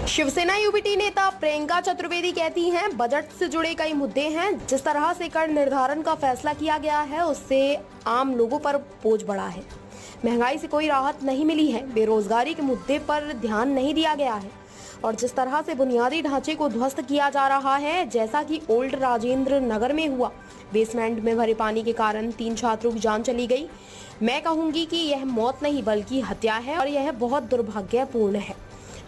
Shiv Sena UBT नेता प्रियंका चतुर्वेदी कहती हैं, बजट से जुड़े कई मुद्दे हैं। जिस तरह से कर निर्धारण का फैसला किया गया है उससे आम लोगों पर बोझ बढ़ा है। महंगाई से कोई राहत नहीं मिली है, बेरोजगारी के मुद्दे पर ध्यान नहीं दिया गया है और जिस तरह से बुनियादी ढांचे को ध्वस्त किया जा रहा है, जैसा कि ओल्ड राजेंद्र नगर में हुआ, बेसमेंट में भरे पानी के कारण 3 छात्रों की जान चली गई। मैं कहूंगी कि यह मौत नहीं बल्कि हत्या है और यह बहुत दुर्भाग्यपूर्ण है।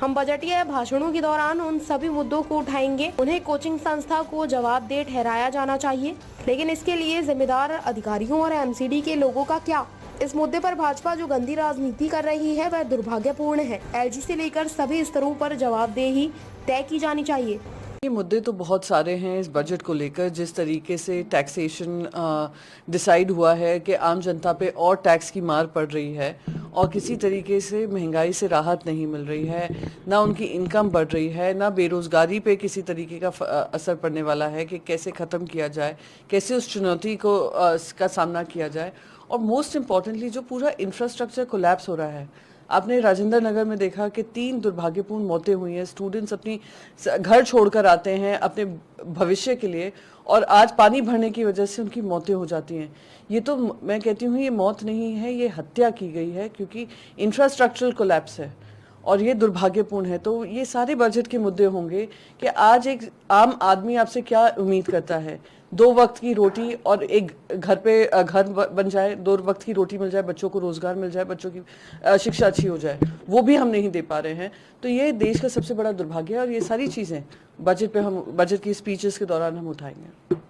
हम बजटीय भाषणों के दौरान उन सभी मुद्दों को उठाएंगे। उन्हें कोचिंग संस्था को जवाबदेह ठहराया जाना चाहिए, लेकिन इसके लिए जिम्मेदार अधिकारियों और एमसीडी के लोगों का क्या? इस मुद्दे पर भाजपा जो गंदी राजनीति कर रही है वह दुर्भाग्यपूर्ण है। एलजी से लेकर सभी स्तरों पर जवाबदेही तय की जानी चाहिए। ये मुद्दे तो बहुत सारे हैं इस बजट को लेकर। जिस तरीके से टैक्सेशन डिसाइड हुआ है कि आम जनता पे और टैक्स की मार पड़ रही है और किसी तरीके से महंगाई से राहत नहीं मिल रही है, ना उनकी इनकम बढ़ रही है, ना बेरोजगारी पे किसी तरीके का असर पड़ने वाला है कि कैसे ख़त्म किया जाए, कैसे उस चुनौती को का सामना किया जाए। और मोस्ट इम्पॉर्टेंटली जो पूरा इंफ्रास्ट्रक्चर कोलैप्स हो रहा है। आपने राजेंद्र नगर में देखा कि 3 दुर्भाग्यपूर्ण मौतें हुई हैं। स्टूडेंट्स अपनी घर छोड़कर आते हैं अपने भविष्य के लिए और आज पानी भरने की वजह से उनकी मौतें हो जाती हैं। ये तो मैं कहती हूँ ये मौत नहीं है, ये हत्या की गई है क्योंकि इंफ्रास्ट्रक्चरल कोलैप्स है और ये दुर्भाग्यपूर्ण है। तो ये सारे बजट के मुद्दे होंगे कि आज एक आम आदमी आपसे क्या उम्मीद करता है। 2 वक्त की रोटी और एक घर पे घर बन जाए, 2 वक्त की रोटी मिल जाए, बच्चों को रोजगार मिल जाए, बच्चों की शिक्षा अच्छी हो जाए, वो भी हम नहीं दे पा रहे हैं। तो ये देश का सबसे बड़ा दुर्भाग्य है और ये सारी चीज़ें बजट की स्पीचेस के दौरान हम उठाएंगे।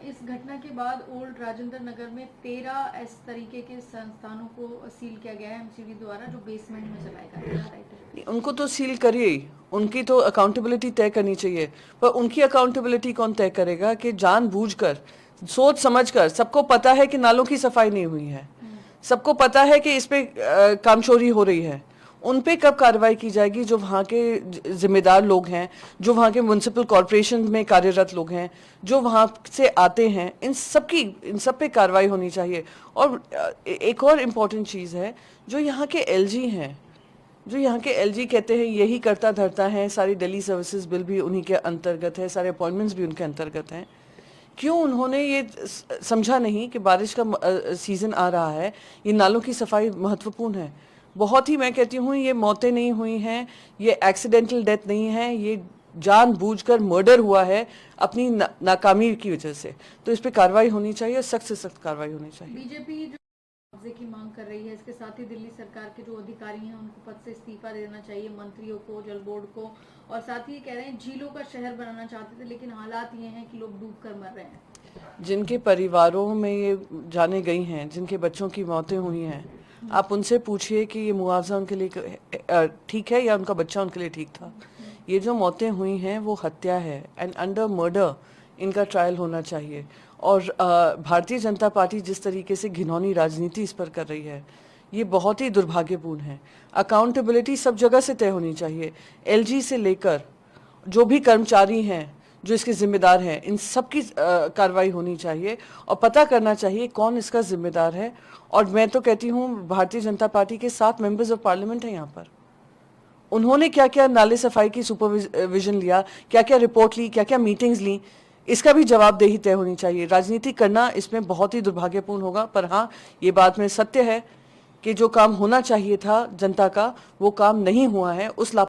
इस घटना के बाद ओल्ड राजेंद्र नगर में 13 इस तरीके के संस्थानों को सील किया गया है एमसीडी द्वारा, जो बेसमेंट में चलाएगा। उनको तो सील करिए, उनकी तो अकाउंटेबिलिटी तय करनी चाहिए, पर उनकी अकाउंटेबिलिटी कौन तय करेगा कि जानबूझकर सोच समझकर, सबको पता है कि नालों की सफाई नहीं हुई है, सबको पता है कि इस पे कामचोरी हो रही है, उन पे कब कार्रवाई की जाएगी? जो वहाँ के जिम्मेदार लोग हैं, जो वहाँ के म्युनिसिपल कॉरपोरेशन में कार्यरत लोग हैं, जो वहाँ से आते हैं, इन सब पे कार्रवाई होनी चाहिए। और एक और इम्पॉर्टेंट चीज़ है, जो यहाँ के एलजी हैं, जो यहाँ के एलजी कहते हैं यही करता धरता है, सारी दिल्ली सर्विसेज बिल भी उन्हीं के अंतर्गत है, सारे अपॉइंटमेंट्स भी उनके अंतर्गत हैं। क्यों उन्होंने ये समझा नहीं कि बारिश का सीज़न आ रहा है, ये नालों की सफाई महत्वपूर्ण है। बहुत ही, मैं कहती हूँ ये मौतें नहीं हुई हैं, ये एक्सीडेंटल डेथ नहीं है, ये जानबूझकर मर्डर हुआ है अपनी नाकामी की वजह से। तो इस पे कार्रवाई होनी चाहिए, सख्त से सख्त कार्रवाई होनी चाहिए। बीजेपी जो मुआवजे की मांग कर रही है, इसके साथ ही दिल्ली सरकार के जो अधिकारी हैं उनको पद से इस्तीफा देना चाहिए, मंत्रियों को, जल बोर्ड को, और साथ ही कह रहे हैं झीलों का शहर बनाना चाहते थे, लेकिन हालात ये हैं कि लोग डूब कर मर रहे हैं। जिनके परिवारों में ये जाने गई हैं, जिनके बच्चों की मौतें हुई हैं, आप उनसे पूछिए कि ये मुआवजा उनके लिए ठीक है या उनका बच्चा उनके लिए ठीक था। ये जो मौतें हुई हैं वो हत्या है, एंड अंडर मर्डर इनका ट्रायल होना चाहिए। और भारतीय जनता पार्टी जिस तरीके से घिनौनी राजनीति इस पर कर रही है, ये बहुत ही दुर्भाग्यपूर्ण है। अकाउंटेबिलिटी सब जगह से तय होनी चाहिए, एलजी से लेकर जो भी कर्मचारी हैं जो इसके जिम्मेदार हैं, इन सब की कार्रवाई होनी चाहिए और पता करना चाहिए कौन इसका जिम्मेदार है। और मैं तो कहती हूँ भारतीय जनता पार्टी के 7 मेंबर्स ऑफ पार्लियामेंट हैं यहाँ पर, उन्होंने क्या क्या नाले सफाई की सुपरविजन लिया, क्या क्या रिपोर्ट ली, क्या क्या मीटिंग्स ली, इसका भी जवाबदेही तय होनी चाहिए। राजनीति करना इसमें बहुत ही दुर्भाग्यपूर्ण होगा, पर हाँ ये बात में सत्य है कि जो काम होना चाहिए था जनता का, वो काम नहीं हुआ है। उस